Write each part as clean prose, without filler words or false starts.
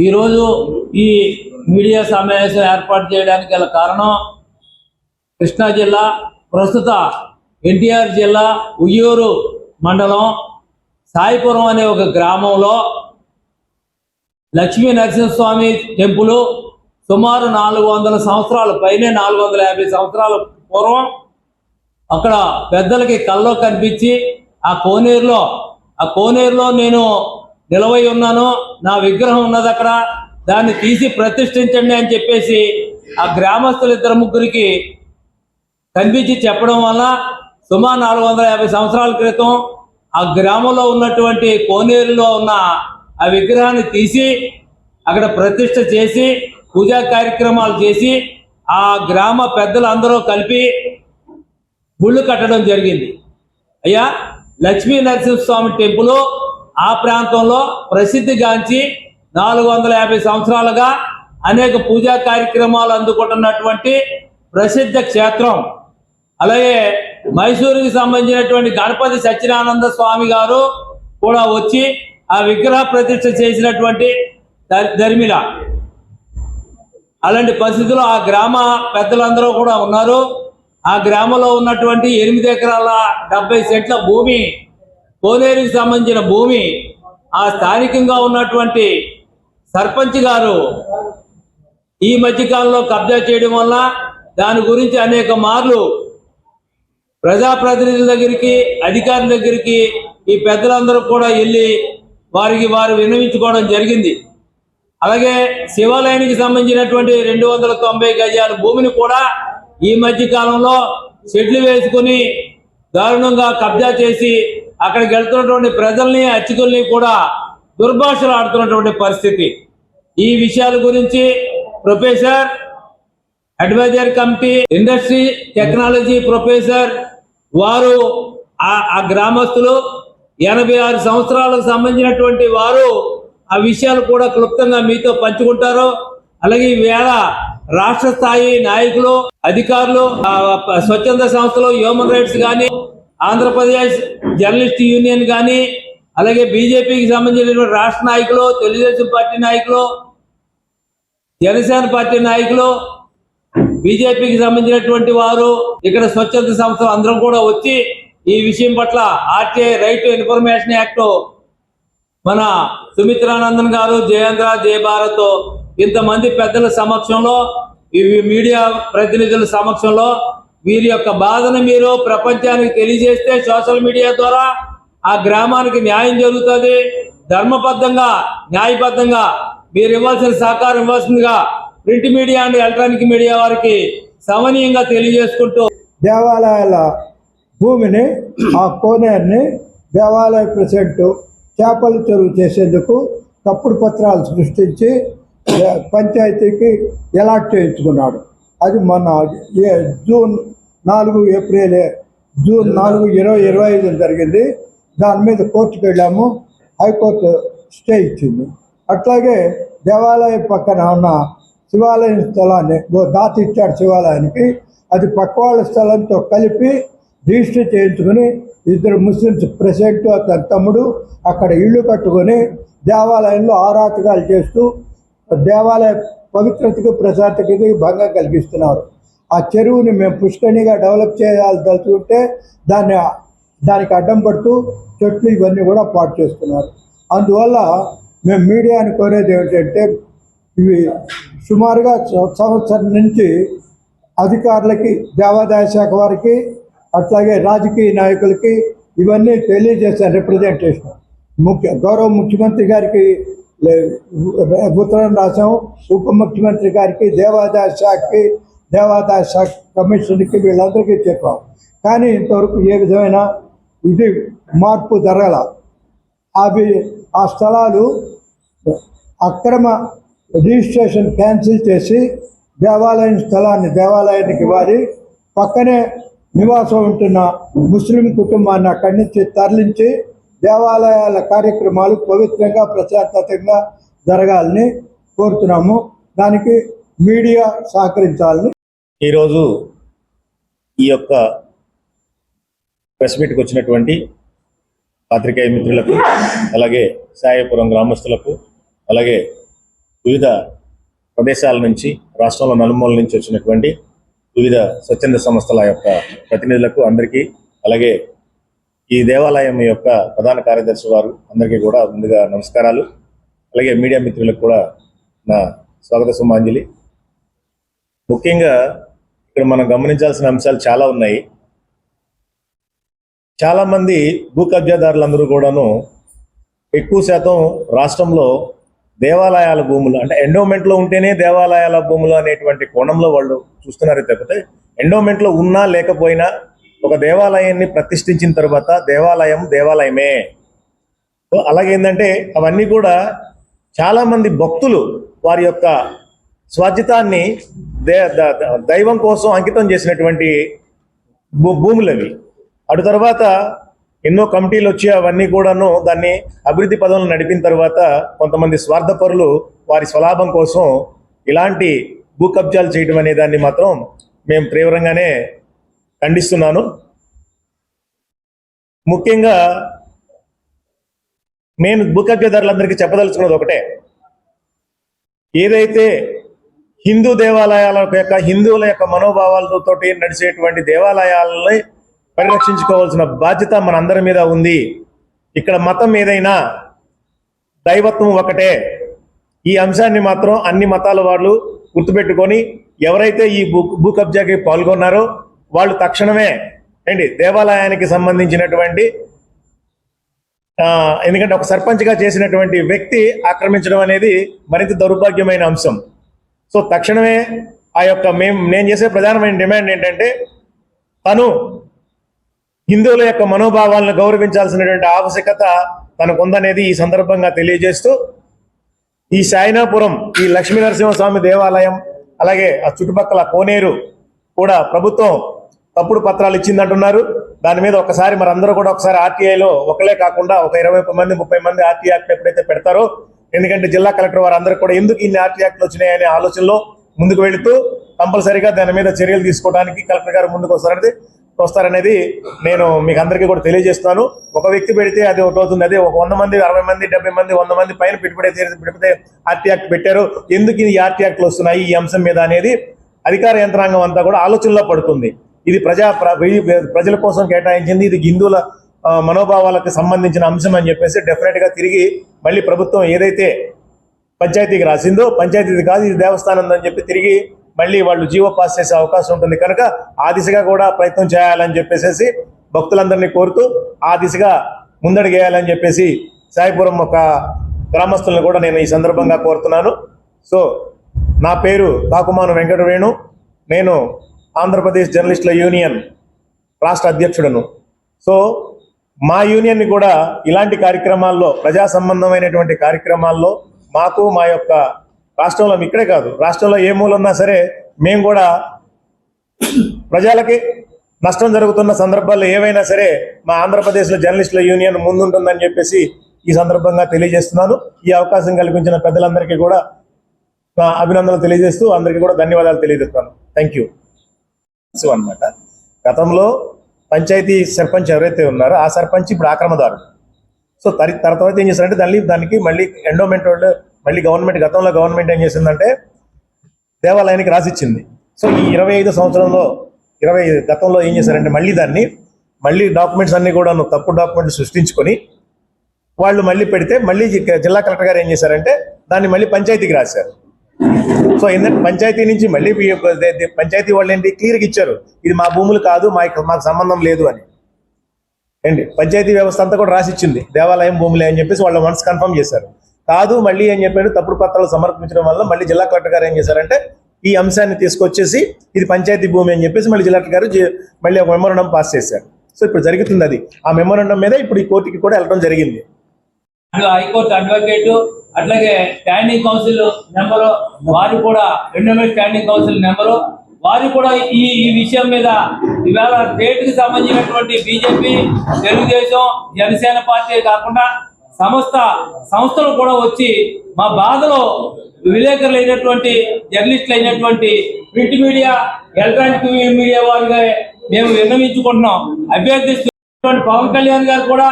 ఈరోజు ఈ మీడియా సమావేశం ఏర్పాటు చేయడానికి గల కారణం కృష్ణా జిల్లా ప్రస్తుత ఎన్టీఆర్ జిల్లా ఉయ్యూరు మండలం సాయిపురం అనే ఒక గ్రామంలో లక్ష్మీ నరసింహస్వామి టెంపుల్ సుమారు 400 సంవత్సరాలు పైనే 450 సంవత్సరాల పూర్వం అక్కడ పెద్దలకి కల్లో కనిపించి ఆ కోనేరులో నేను నిలవై ఉన్నాను, నా విగ్రహం ఉన్నది అక్కడ, దాన్ని తీసి ప్రతిష్ఠించండి అని చెప్పేసి ఆ గ్రామస్తులు 2-3 కనిపించి చెప్పడం వల్ల సుమారు 450 సంవత్సరాల క్రితం ఆ గ్రామంలో ఉన్నటువంటి కోనేరులో ఉన్న ఆ విగ్రహాన్ని తీసి అక్కడ ప్రతిష్ఠ చేసి పూజా కార్యక్రమాలు చేసి ఆ గ్రామ పెద్దలందరూ కలిపి గుళ్ళు కట్టడం జరిగింది. అయ్యా, లక్ష్మీ నరసింహస్వామి టెంపుల్ ఆ ప్రాంతంలో ప్రసిద్ధిగాంచి 450 సంవత్సరాలుగా అనేక పూజా కార్యక్రమాలు అందుకుంటున్నటువంటి ప్రసిద్ధ క్షేత్రం. అలాగే మైసూరుకి సంబంధించినటువంటి గణపతి సత్యనారాయణ స్వామి గారు కూడా వచ్చి ఆ విగ్రహ ప్రతిష్ఠ చేసినటువంటి ధర్మిల. అలాంటి పరిస్థితుల్లో ఆ గ్రామ పెద్దలందరూ కూడా ఉన్నారు. ఆ గ్రామంలో ఉన్నటువంటి 8 ఎకరాల 70 సెంట్ల భూమి, కోనేరుకి సంబంధించిన భూమి ఆ స్థానికంగా ఉన్నటువంటి సర్పంచ్ గారు ఈ మధ్యకాలంలో కబ్జా చేయడం వల్ల దాని గురించి అనేక మార్లు ప్రజాప్రతినిధుల దగ్గరికి, అధికారుల దగ్గరికి ఈ పెద్దలందరూ కూడా వెళ్ళి వారు విన్నవించుకోవడం జరిగింది. అలాగే శివాలయానికి సంబంధించినటువంటి 290 గజాల భూమిని కూడా ఈ మధ్య కాలంలో షెడ్లు వేసుకుని దారుణంగా కబ్జా చేసి అక్కడికి వెళ్తున్నటువంటి ప్రజల్ని, అర్చకుల్ని కూడా దుర్భాషలు ఆడుతున్నటువంటి పరిస్థితి. ఈ విషయాల గురించి professor, advisor committee, industry technology professor వారు, ఆ గ్రామస్తులు 86 సంవత్సరాలకు సంబంధించినటువంటి వారు ఆ విషయాలు కూడా క్లుప్తంగా మీతో పంచుకుంటారు. అలాగే ఈవేళ రాష్ట్ర స్థాయి నాయకులు, అధికారులు, స్వచ్ఛంద సంస్థలు, హ్యూమన్ రైట్స్ కానీ, ఆంధ్రప్రదేశ్ జర్నలిస్ట్ యూనియన్ కానీ, అలాగే బీజేపీకి సంబంధించినటువంటి రాష్ట్ర నాయకులు, తెలుగుదేశం పార్టీ నాయకులు, జనసేన పార్టీ నాయకులు, బీజేపీకి సంబంధించినటువంటి వారు, ఇక్కడ స్వచ్ఛంద సంస్థలు అందరం కూడా వచ్చి ఈ విషయం పట్ల RTI right to information act మన సుమిత్రానందన్ గారు, జయేంద్ర, జయభారత్ ఇంతమంది పెద్దల సమక్షంలో, ఈ మీడియా ప్రతినిధుల సమక్షంలో వీరి యొక్క బాధను మీరు ప్రపంచానికి తెలియజేస్తే సోషల్ మీడియా ద్వారా ఆ గ్రామానికి న్యాయం జరుగుతుంది. ధర్మబద్ధంగా, న్యాయబద్ధంగా మీరు ఇవ్వాల్సిన సహకారం ఇవ్వాల్సిందిగా print media and electronic media వారికి సమనీయంగా తెలియజేసుకుంటూ, దేవాలయాల భూమిని, ఆ కోనేరుని దేవాలయ ప్రెసిడెంట్ చేపల చెరువు చేసేందుకు తప్పుడు పత్రాలు సృష్టించి పంచాయతీకి అలాట్ చేయించుకున్నాడు. అది మొన్న జూన్ 4, 2025 జరిగింది. దాని మీద కోర్టుకు వెళ్ళాము. హైకోర్టు స్టే ఇచ్చింది. అట్లాగే దేవాలయం పక్కన ఉన్న శివాలయం స్థలాన్ని దాత ఇచ్చాడు శివాలయానికి. అది పక్క వాళ్ళ స్థలంతో కలిపి రిజిస్టర్ చేయించుకుని 2 ముస్లిమ్స్ ప్రెసిడెంట్, అతని తమ్ముడు అక్కడ ఇళ్ళు కట్టుకొని దేవాలయంలో ఆరాధకాలు చేస్తూ దేవాలయ పవిత్రతకు, ప్రశాంతతకి భంగం కలిగిస్తున్నారు. ఆ చెరువుని మేము పుష్కరిణిగా డెవలప్ చేయాలి తలుచుకుంటే దానికి అడ్డం పడుతూ చెట్లు ఇవన్నీ కూడా పాటు చేస్తున్నారు. అందువల్ల మేము మీడియాని కోరేది ఏమిటంటే, ఇవి సుమారుగా సంవత్సరం నుంచి అధికారులకి, దేవాదాయ శాఖ వారికి, అట్లాగే రాజకీయ నాయకులకి ఇవన్నీ తెలియజేశారు. రిప్రజెంటేషన్ గౌరవ ముఖ్యమంత్రి గారికి ఉత్తరం రాసాం, ఉప ముఖ్యమంత్రి గారికి, దేవాదాయ శాఖకి, దేవాదాయ శాఖ కమిషనర్కి, వీళ్ళందరికీ చెప్పాం. కానీ ఇంతవరకు ఏ విధమైన మార్పు జరగల. ఆ స్థలాలు అక్రమ రిజిస్ట్రేషన్ క్యాన్సిల్ చేసి దేవాలయం స్థలాన్ని దేవాలయానికి ఇవ్వాలి. పక్కనే నివాసం ఉంటున్న ముస్లిం కుటుంబాన్ని అక్కడి నుంచి తరలించి దేవాలయాల కార్యక్రమాలు పవిత్రంగా, ప్రశాంతంగా జరగాలని కోరుతున్నాము. దానికి మీడియా సహకరించాలని ఈరోజు ఈ యొక్క ప్రెస్ మీట్కి వచ్చినటువంటి పాత్రికేయ మిత్రులకు, అలాగే సాయిపురం గ్రామస్తులకు, అలాగే వివిధ ప్రదేశాల నుంచి, రాష్ట్రంలో నలుమూలల నుంచి వచ్చినటువంటి వివిధ స్వచ్ఛంద సంస్థల యొక్క ప్రతినిధులకు అందరికీ, అలాగే ఈ దేవాలయం యొక్క ప్రధాన కార్యదర్శి వారు అందరికీ కూడా ముందుగా నమస్కారాలు. అలాగే మీడియా మిత్రులకు కూడా నా స్వాగత సుమాంజలి. ముఖ్యంగా ఇక్కడ మనం గమనించాల్సిన అంశాలు చాలా ఉన్నాయి. చాలామంది భూ కబ్జాదారులందరూ కూడాను ఎక్కువ శాతం రాష్ట్రంలో దేవాలయాల భూములు, అంటే ఎండోమెంట్లో ఉంటేనే దేవాలయాల భూములు అనేటువంటి కోణంలో వాళ్ళు చూస్తున్నారే తప్పితే, ఎండోమెంట్లో ఉన్నా లేకపోయినా ఒక దేవాలయాన్ని ప్రతిష్ఠించిన తర్వాత దేవాలయమే. అలాగే ఏంటంటే అవన్నీ కూడా చాలామంది భక్తులు వారి యొక్క స్వాధ్యతాన్ని దైవం కోసం అంకితం చేసినటువంటి భూములు అవి. అటు తర్వాత ఎన్నో కమిటీలు వచ్చి అవన్నీ కూడాను దాన్ని అభివృద్ధి పదంలో నడిపిన తర్వాత కొంతమంది స్వార్థపరులు వారి స్వలాభం కోసం ఇలాంటి భూ కబ్జాలు చేయడం అనే దాన్ని మాత్రం మేము తీవ్రంగానే ఖండిస్తున్నాను. ముఖ్యంగా నేను భూ కబ్జాదారులందరికీ చెప్పదలుచుకున్నది ఒకటే, ఏదైతే హిందూ దేవాలయాల యొక్క హిందువుల యొక్క మనోభావాలతో నడిచేటువంటి దేవాలయాలని పరిరక్షించుకోవాల్సిన బాధ్యత మనందరి మీద ఉంది. ఇక్కడ మతం ఏదైనా దైవత్వం ఒకటే. ఈ అంశాన్ని మాత్రం అన్ని మతాల వాళ్ళు గుర్తుపెట్టుకొని ఎవరైతే ఈ భూ కబ్జాకి పాల్గొన్నారో వాళ్ళు తక్షణమే దేవాలయానికి సంబంధించినటువంటి ఎందుకంటే ఒక సర్పంచ్గా చేసినటువంటి వ్యక్తి ఆక్రమించడం అనేది మరింత దౌర్భాగ్యమైన అంశం. సో తక్షణమే ఆ యొక్క నేను చేసే ప్రధానమైన డిమాండ్ ఏంటంటే, తను హిందువుల యొక్క మనోభావాలను గౌరవించాల్సినటువంటి ఆవశ్యకత తనకు ఉందనేది ఈ సందర్భంగా తెలియజేస్తూ, ఈ సాయినాపురం, ఈ లక్ష్మీ నరసింహస్వామి దేవాలయం, అలాగే ఆ చుట్టుపక్కల కోనేరు కూడా ప్రభుత్వం తప్పుడు పత్రాలు ఇచ్చిందంటున్నారు. దాని మీద ఒకసారి మనందరూ కూడా ఒకసారి ఆర్టీఐలో ఒకలే కాకుండా ఒక 20 మంది 30 మంది ఆర్టీ యాక్ట్ ఎప్పుడైతే పెడతారో, ఎందుకంటే జిల్లా కలెక్టర్ వారు అందరూ కూడా ఎందుకు ఇన్ని ఆర్టీ యాక్ట్లు వచ్చినాయనే ఆలోచనలో ముందుకు వెళుతూ కంపల్సరీగా దాని మీద చర్యలు తీసుకోవడానికి కలెక్టర్ గారు ముందుకు వస్తారనేది నేను మీకు అందరికీ కూడా తెలియజేస్తున్నాను. ఒక వ్యక్తి పెడితే అది ఒకటి అవుతుంది. అదే ఒక 100 మంది 60 మంది 70 మంది 100 మంది పైన పెడితే ఆర్టీ యాక్ట్ పెట్టారు. ఎందుకు ఈ ఆర్టీ యాక్ట్లు వస్తున్నాయి ఈ అంశం మీద అనేది అధికార యంత్రాంగం అంతా కూడా ఆలోచనలో పడుతుంది. ఇది ప్రజల కోసం కేటాయించింది, ఇది హిందువుల మనోభావాలకు సంబంధించిన అంశం అని చెప్పేసి డెఫినెట్ గా తిరిగి మళ్ళీ ప్రభుత్వం ఏదైతే పంచాయతీకి రాసిందో, పంచాయతీది కాదు ఇది దేవస్థానం అని చెప్పి తిరిగి మళ్ళీ వాళ్ళు జీవో పాస్ చేసే అవకాశం ఉంటుంది. కనుక ఆ దిశగా కూడా ప్రయత్నం చేయాలని చెప్పేసి భక్తులందరినీ కోరుతూ ఆ దిశగా ముందడుగేయాలని చెప్పేసి సాయిపురం ఒక గ్రామస్తులను కూడా నేను ఈ సందర్భంగా కోరుతున్నాను. సో నా పేరు కాకుమాను వెంకట వేణు. నేను ఆంధ్రప్రదేశ్ జర్నలిస్టుల యూనియన్ రాష్ట్ర అధ్యక్షుడను. సో మా యూనియన్ని కూడా ఇలాంటి కార్యక్రమాల్లో, ప్రజా సంబంధమైనటువంటి కార్యక్రమాల్లో మాకు మా యొక్క రాష్ట్రంలో, ఇక్కడే కాదు రాష్ట్రంలో ఏ మూల ఉన్నా సరే మేము కూడా ప్రజలకి నష్టం జరుగుతున్న సందర్భాల్లో ఏవైనా సరే మా ఆంధ్రప్రదేశ్లో జర్నలిస్టుల యూనియన్ ముందుంటుందని చెప్పేసి ఈ సందర్భంగా తెలియజేస్తున్నాను. ఈ అవకాశం కల్పించిన పెద్దలందరికీ కూడా నా అభినందనలు తెలియజేస్తూ అందరికీ కూడా ధన్యవాదాలు తెలియజేస్తున్నాను. Thank you. అన్నమాట, గతంలో పంచాయతీ సర్పంచ్ ఎవరైతే ఉన్నారో ఆ సర్పంచ్ ఇప్పుడు ఆక్రమదారుడు. సో తర్వాత ఏం చేశారంటే దానికి మళ్ళీ ఎండోమెంట్ వాళ్ళు మళ్ళీ గతంలో గవర్నమెంట్ ఏం చేసిందంటే దేవాలయానికి రాసిచ్చింది. సో ఈ 25 సంవత్సరంలో గతంలో ఏం చేశారంటే మళ్ళీ డాక్యుమెంట్స్ అన్ని కూడా తప్పు డాక్యుమెంట్లు సృష్టించుకొని వాళ్ళు మళ్ళీ పెడితే మళ్ళీ జిల్లా కలెక్టర్ గారు ఏం చేశారంటే దాన్ని మళ్ళీ పంచాయతీకి రాశారు. సో ఏంటంటే పంచాయతీ నుంచి మళ్ళీ పంచాయతీ వాళ్ళు ఏంటి క్లియర్గా ఇచ్చారు, ఇది మా భూములు కాదు, మాకు సంబంధం లేదు అని. పంచాయతీ వ్యవస్థ అంతా కూడా రాసిచ్చింది దేవాలయం భూములే అని చెప్పేసి వాళ్ళు వన్స్ కన్ఫర్మ్ చేశారు. కాదు మళ్ళీ ఏం చెప్పారు, తప్పుడు పత్రాలు సమర్పించడం వల్ల మళ్ళీ జిల్లా కలెక్టర్ గారు ఏం చేశారంటే ఈ అంశాన్ని తీసుకొచ్చేసి ఇది పంచాయతీ భూమి అని చెప్పేసి మళ్ళీ జిల్లా కలెక్టర్ గారు మళ్ళీ ఒక మెమోరాండం పాస్ చేశారు. సో ఇప్పుడు జరుగుతుంది అది. ఆ మెమోరాండం మీద ఇప్పుడు ఈ కోర్టుకి కూడా వెళ్ళడం జరిగింది. హైకోర్టు అడ్వకేట్, అట్లాగే స్టాండింగ్ కౌన్సిల్ నెంబరు, వారు కూడా ఎండోమెంట్ స్టాండింగ్ కౌన్సిల్ నెంబరు, వారు కూడా ఈ విషయం మీద ఇవాళ స్టేట్ కి సంబంధించినటువంటి బీజేపీ, తెలుగుదేశం, జనసేన పార్టీ కాకుండా సంస్థలు కూడా వచ్చి మా బాధలో విలేకరులు అయినటువంటి, జర్నలిస్టులు అయినటువంటి ప్రింట్ మీడియా, ఎలక్ట్రానిక్ మీడియా వారిగా మేము విన్నవించుకుంటున్నాం. అభ్యర్థిస్తున్నటువంటి పవన్ కళ్యాణ్ గారు కూడా,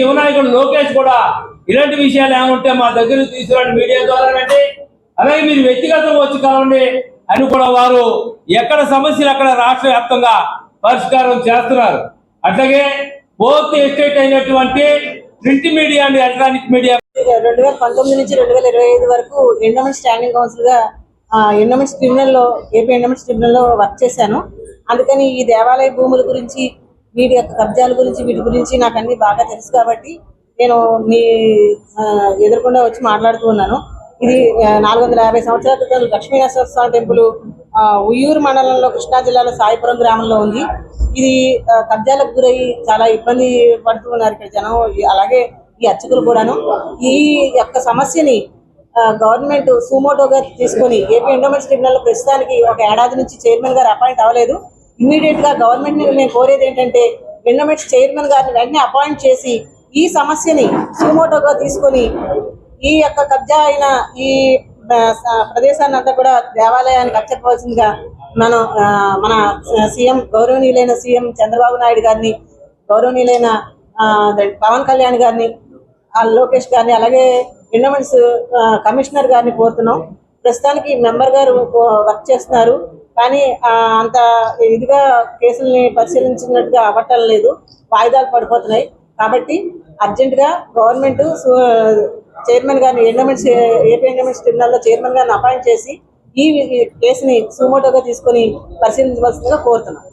యువనాయకుడు లోకేష్ కూడా ఇలాంటి విషయాలు ఏముంటే మా దగ్గర తీసుకురండి మీడియా ద్వారానండి. అలాగే మీరు వ్యక్తిగతంగా వచ్చి కలవండి అని కూడా వారు ఎక్కడ సమస్యలు అక్కడ రాష్ట్ర వ్యాప్తంగా పరిష్కారం చేస్తున్నారు. అట్లాగే ఫోర్త్ ఎస్టేట్ అయినటువంటి print media and electronic media 2019 నుంచి 2025 వరకు ఎండోమెంట్స్ స్టాండింగ్ కౌన్సిల్ గా ఎండోమెంట్స్ ట్రిబ్యునల్ లో ఏపీ ఎండోమెంట్స్ ట్రిబ్యునల్ లో వర్క్ చేశాను. అందుకని ఈ దేవాలయ భూముల గురించి వీటి యొక్క కబ్జాల గురించి వీటి గురించి నాకు అన్ని బాగా తెలుసు కాబట్టి నేను మీ ఎదురుకుండా వచ్చి మాట్లాడుతూ ఉన్నాను. ఇది 450 సంవత్సరాల క్రితం లక్ష్మీనరసింహ స్వామి టెంపుల్ ఉయ్యూరు మండలంలో కృష్ణా జిల్లాలో సాయిపురం గ్రామంలో ఉంది. ఇది కబ్జాలకు గురయ్యి చాలా ఇబ్బంది పడుతూ ఉన్నారు ఇక్కడ జనం, అలాగే ఈ అర్చకులు కూడాను. ఈ యొక్క సమస్యని గవర్నమెంట్ సుమోటోగా తీసుకొని ఏపీ ఎండోమెంట్స్ ట్రిబ్యునల్ ప్రస్తుతానికి ఒక ఏడాది నుంచి చైర్మన్ గారు అపాయింట్ అవ్వలేదు. ఇమ్మీడియట్ గా గవర్నమెంట్ నేను కోరేది ఏంటంటే ఎండోమెంట్స్ చైర్మన్ గారిని వెంటనే అపాయింట్ చేసి ఈ సమస్యని సుమోటోగా తీసుకొని ఈ యొక్క కబ్జా అయిన ఈ ప్రదేశాన్ని అంతా కూడా దేవాలయానికి అప్పచెప్పవలసిందిగా మన సీఎం గౌరవనీయులైన సీఎం చంద్రబాబు నాయుడు గారిని, గౌరవనీయులైన పవన్ కళ్యాణ్ గారిని, లోకేష్ గారిని, అలాగే ఎండోమెంట్స్ కమిషనర్ గారిని కోరుతున్నాం. ప్రస్తుతానికి మెంబర్ గారు వర్క్ చేస్తున్నారు కానీ అంత ఇదిగా కేసుల్ని పరిశీలించినట్టుగా అవ్వటం లేదు, వాయిదాలు పడిపోతున్నాయి. కాబట్టి అర్జెంట్ గా గవర్నమెంట్ చైర్మన్ గారిని ఏపీ ఎండోమెంట్స్ ట్రిబ్యునల్ లో చైర్మన్ గారిని అపాయింట్ చేసి ఈ కేసుని సుమోటోగా తీసుకొని పరిశీలించవలసిందిగా కోరుతున్నాం.